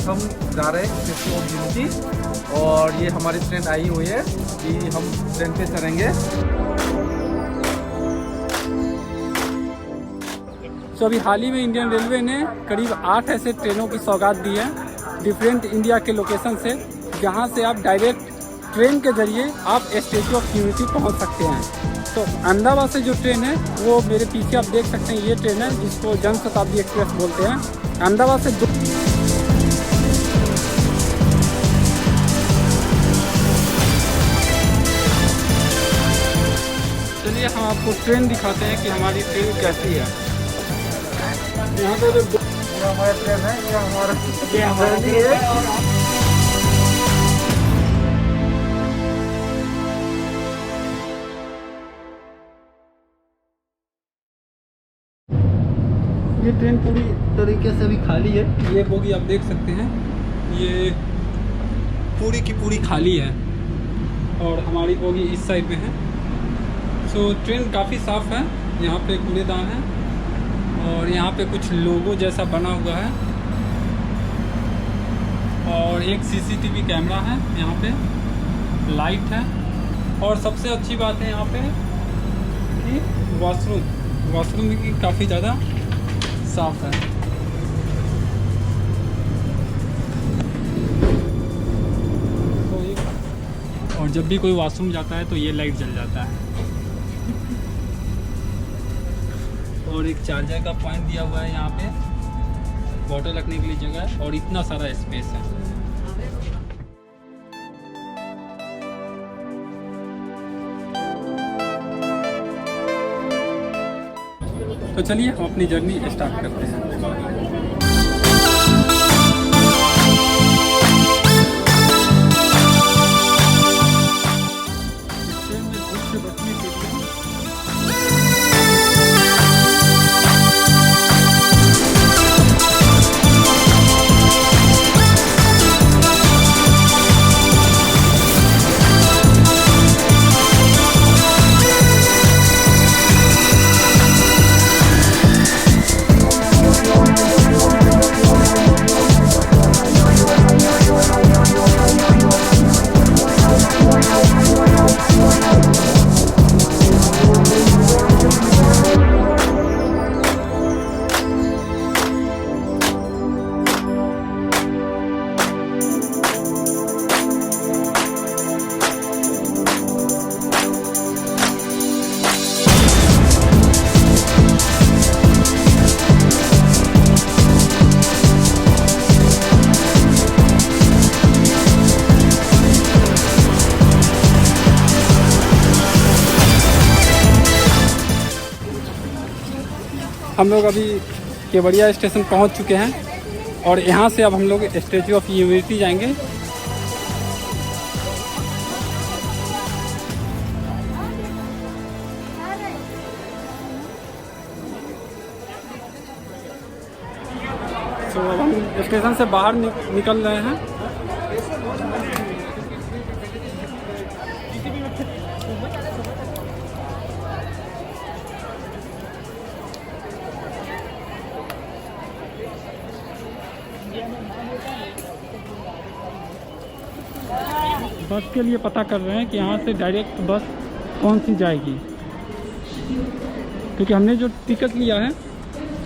हम जा रहे हैं स्टैच्यू ऑफ यूनिटी और ये हमारी ट्रेन आई हुई है कि हम ट्रेन पे चढ़ेंगे। तो अभी हाल ही में इंडियन रेलवे ने करीब 8 ऐसे ट्रेनों की सौगात दी है डिफरेंट इंडिया के लोकेशन से, जहां से आप डायरेक्ट ट्रेन के जरिए आप स्टैच्यू ऑफ यूनिटी पहुंच सकते हैं। तो अहमदाबाद से जो ट्रेन है वो मेरे पीछे आप देख सकते हैं, ये ट्रेन है जिसको जन शताब्दी एक्सप्रेस बोलते हैं। अहमदाबाद से चलिए हम आपको ट्रेन दिखाते हैं कि हमारी ट्रेन कैसी है। यहाँ पे जो हमारा ट्रेन है ये हमारा है। ये ट्रेन पूरी तरीके से अभी खाली है। ये बोगी आप देख सकते हैं, ये पूरी की पूरी खाली है और हमारी बोगी इस साइड में है। सो ट्रेन काफ़ी साफ़ है, यहाँ पे कूड़ेदान है और यहाँ पे कुछ लोगो जैसा बना हुआ है और एक सीसीटीवी कैमरा है, यहाँ पे लाइट है और सबसे अच्छी बात है यहाँ पे कि वॉशरूम की काफ़ी ज़्यादा साफ है। और जब भी कोई वॉशरूम जाता है तो ये लाइट जल जाता है। और एक चार्जर का पॉइंट दिया हुआ है यहाँ पे, बॉटल रखने के लिए जगह है और इतना सारा स्पेस है। तो चलिए हम अपनी जर्नी स्टार्ट करते हैं। हम लोग अभी केवड़िया स्टेशन पहुंच चुके हैं और यहाँ से अब हम लोग स्टैच्यू ऑफ यूनिटी जाएंगे। तो अब हम स्टेशन से बाहर निकल रहे हैं। बस के लिए पता कर रहे हैं कि यहाँ से डायरेक्ट बस कौन सी जाएगी, क्योंकि हमने जो टिकट लिया है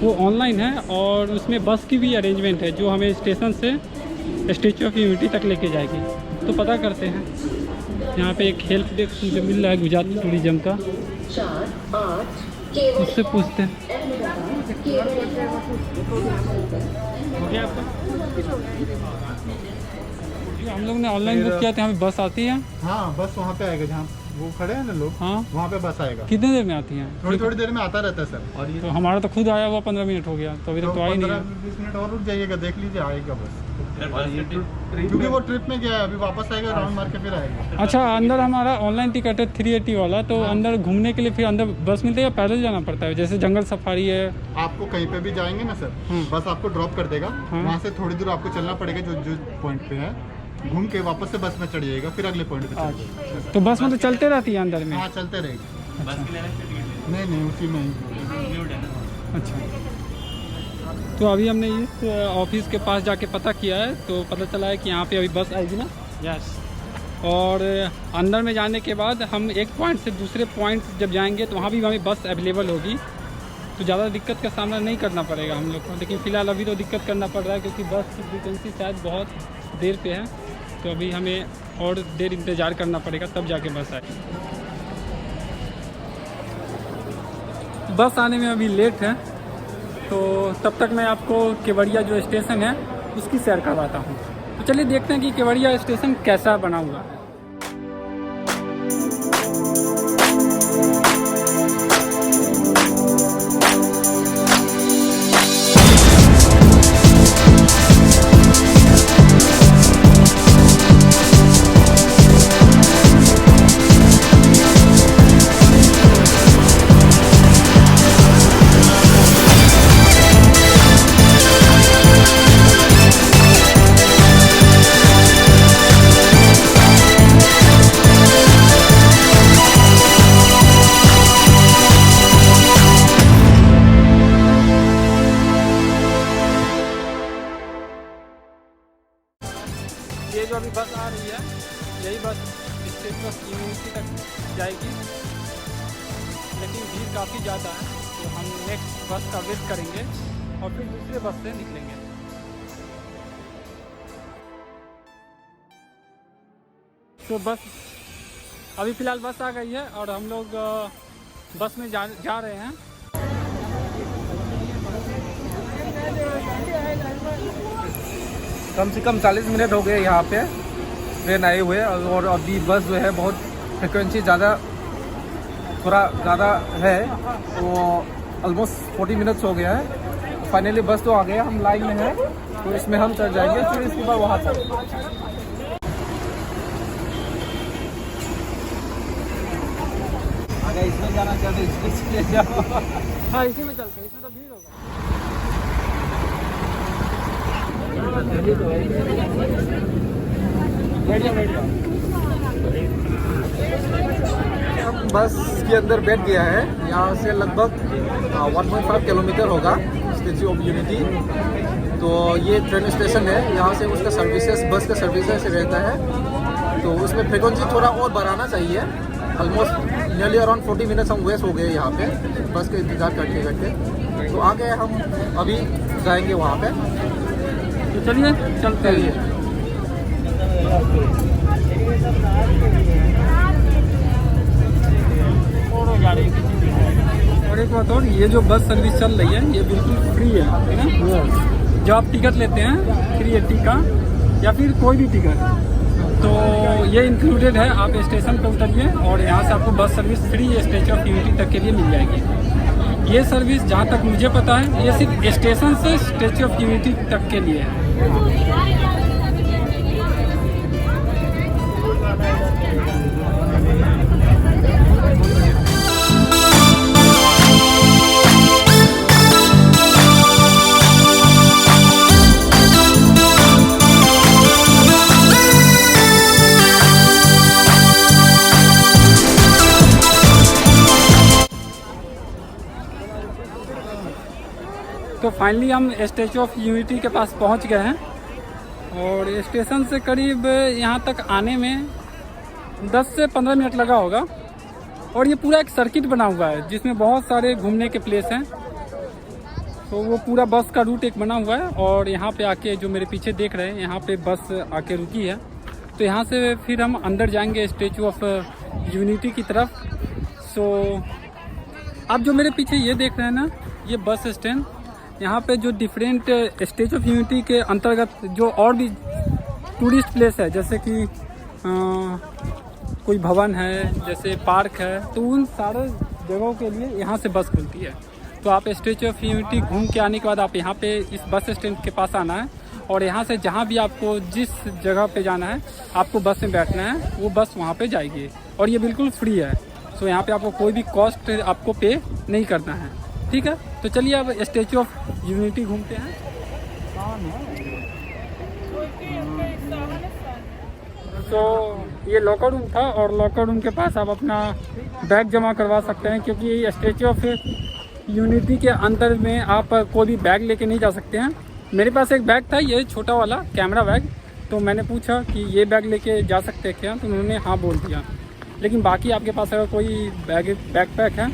वो ऑनलाइन है और उसमें बस की भी अरेंजमेंट है जो हमें स्टेशन से स्टैच्यू ऑफ यूनिटी तक लेके जाएगी। तो पता करते हैं, यहाँ पे एक हेल्प डेस्क मुझे मिल रहा है गुजरात टूरिज्म का, उससे पूछते हैं। हम लोग ने ऑनलाइन बुक किया था, हमें बस आती है। हाँ, बस वहाँ पे आएगा जहाँ वो खड़े हैं ना लोग। हाँ, वहाँ पे बस आएगा। कितने देर में आती है? थोड़ी देर में आता रहता है सर। और ये तो हमारा तो खुद आया हुआ 15 मिनट हो गया, तो अभी तक तो आई नहीं है। 15-20 मिनट और रुक जाइएगा, देख लीजिए आएगा बस। क्योंकि वो ट्रिप में गया है, अभी वापस आएगा, राउंड मार के फिर आएगा। अच्छा, अंदर हमारा ऑनलाइन टिकट है 380 वाला, तो अंदर घूमने के लिए फिर अंदर बस मिलती है या पैदल जाना पड़ता है? जैसे जंगल सफारी है, आपको कहीं पे भी जाएंगे ना सर, बस आपको ड्रॉप कर देगा, वहाँ से थोड़ी दूर आपको चलना पड़ेगा जो पॉइंट पे है, घूम के वापस से बस में चढ़ जाइएगा, फिर अगले पॉइंट पे चढ़ जाइएगा। तो बस में तो चलते रहती है अंदर में? हाँ, चलते रहेगी। नहीं, उसी में ही। अच्छा, तो अभी हमने इस ऑफिस के पास जाके पता किया है, तो पता चला है कि यहाँ पे अभी बस आएगी ना। यस। और अंदर में जाने के बाद हम एक पॉइंट से दूसरे पॉइंट जब जाएंगे तो वहाँ भी हमें बस अवेलेबल होगी, तो ज़्यादा दिक्कत का सामना नहीं करना पड़ेगा हम लोग को। लेकिन फ़िलहाल अभी तो दिक्कत करना पड़ रहा है क्योंकि बस की फ्रिक्वेंसी शायद बहुत देर पे है, तो अभी हमें और देर इंतज़ार करना पड़ेगा तब जाके बस आए। बस आने में अभी लेट है, तो तब तक मैं आपको केवड़िया जो स्टेशन है उसकी सैर करवाता हूँ। तो चलिए देखते हैं कि केवड़िया स्टेशन कैसा बना हुआ है। ये जो अभी बस आ रही है यही बस स्टेशन ऑफ यूनिटी तक जाएगी, लेकिन भीड़ काफ़ी ज़्यादा है, तो हम नेक्स्ट बस का वेट करेंगे और फिर दूसरे बस से निकलेंगे। तो बस अभी फ़िलहाल बस आ गई है और हम लोग बस में जा रहे हैं। कम से कम 40 मिनट हो गए यहाँ पे ट्रेन आए हुए, और अभी बस जो है बहुत फ्रिक्वेंसी थोड़ा ज़्यादा है, तो ऑलमोस्ट 40 मिनट्स हो गया है। फाइनली बस तो आ गया, हम लाइन में हैं, तो इसमें हम चढ़ जाएंगे, फिर इसके बाद वहाँ तक। अगर इसमें जाना चाहते इसलिए जाओ। हाँ इसी में चलते हैं, इसमें तो भीड़ होगा। हम बस के अंदर बैठ गया है। यहाँ से लगभग 1.5 किलोमीटर होगा स्टैच्यू ऑफ यूनिटी। तो ये ट्रेन स्टेशन है, यहाँ से उसका सर्विसेज, बस का सर्विसेज रहता है, तो उसमें फ्रिक्वेंसी थोड़ा और बढ़ाना चाहिए। ऑलमोस्ट नियरली अराउंड 40 मिनट्स हम वेस्ट हो गए यहाँ पे बस का इंतज़ार करते करते। तो आगे हम अभी जाएंगे वहाँ पे, तो चलिए चलते हैं। और एक बात और, ये जो बस सर्विस चल रही है ये बिल्कुल फ्री है ना। जो आप टिकट लेते हैं 380 का या फिर कोई भी टिकट, तो ये इंक्लूडेड है। आप स्टेशन पर उतरिए और यहाँ से आपको bus service free statue of unity तक के लिए मिल जाएगी। ये सर्विस जहाँ तक मुझे पता है ये सिर्फ स्टेशन से स्टैच्यू ऑफ यूनिटी तक के लिए है। तो फाइनली हम स्टैच्यू ऑफ यूनिटी के पास पहुंच गए हैं, और स्टेशन से करीब यहाँ तक आने में 10 से 15 मिनट लगा होगा। और ये पूरा एक सर्किट बना हुआ है जिसमें बहुत सारे घूमने के प्लेस हैं, तो वो पूरा बस का रूट एक बना हुआ है। और यहाँ पे आके जो मेरे पीछे देख रहे हैं, यहाँ पे बस आके रुकी है, तो यहाँ से फिर हम अंदर जाएंगे स्टैच्यू ऑफ यूनिटी की तरफ। सो आप जो मेरे पीछे ये देख रहे हैं ना, ये बस स्टैंड, यहाँ पे जो डिफरेंट स्टैच्यू ऑफ यूनिटी के अंतर्गत जो और भी टूरिस्ट प्लेस है, जैसे कि कोई भवन है, जैसे पार्क है, तो उन सारे जगहों के लिए यहाँ से बस खुलती है। तो आप स्टैच्यू ऑफ यूनिटी घूम के आने के बाद आप यहाँ पे इस बस स्टैंड के पास आना है, और यहाँ से जहाँ भी आपको जिस जगह पे जाना है आपको बस में बैठना है, वो बस वहाँ पे जाएगी। और ये बिल्कुल फ्री है, सो यहाँ पे आपको कोई भी कॉस्ट आपको पे नहीं करना है। ठीक है, तो चलिए अब स्टैच्यू ऑफ यूनिटी घूमते हैं। तो ये लॉकर रूम था, और लॉकर रूम के पास आप अपना बैग जमा करवा सकते हैं, क्योंकि स्टैच्यू ऑफ यूनिटी के अंदर में आप कोई भी बैग लेके नहीं जा सकते हैं। मेरे पास एक बैग था, ये छोटा वाला कैमरा बैग, तो मैंने पूछा कि ये बैग लेके जा सकते हैं क्या, तो उन्होंने हाँ बोल दिया। लेकिन बाकी आपके पास अगर कोई बैकपैक है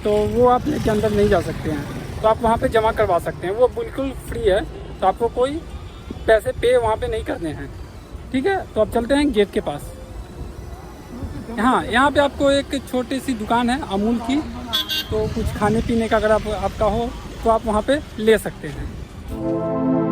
तो वो आप लेके अंदर नहीं जा सकते हैं, तो आप वहाँ पे जमा करवा सकते हैं, वो बिल्कुल फ्री है, तो आपको कोई पैसे पे वहाँ पे नहीं करने हैं। ठीक है, तो अब चलते हैं गेट के पास। हाँ, यहाँ पे आपको एक छोटी सी दुकान है अमूल की, तो कुछ खाने पीने का अगर आपका हो तो आप वहाँ पे ले सकते हैं।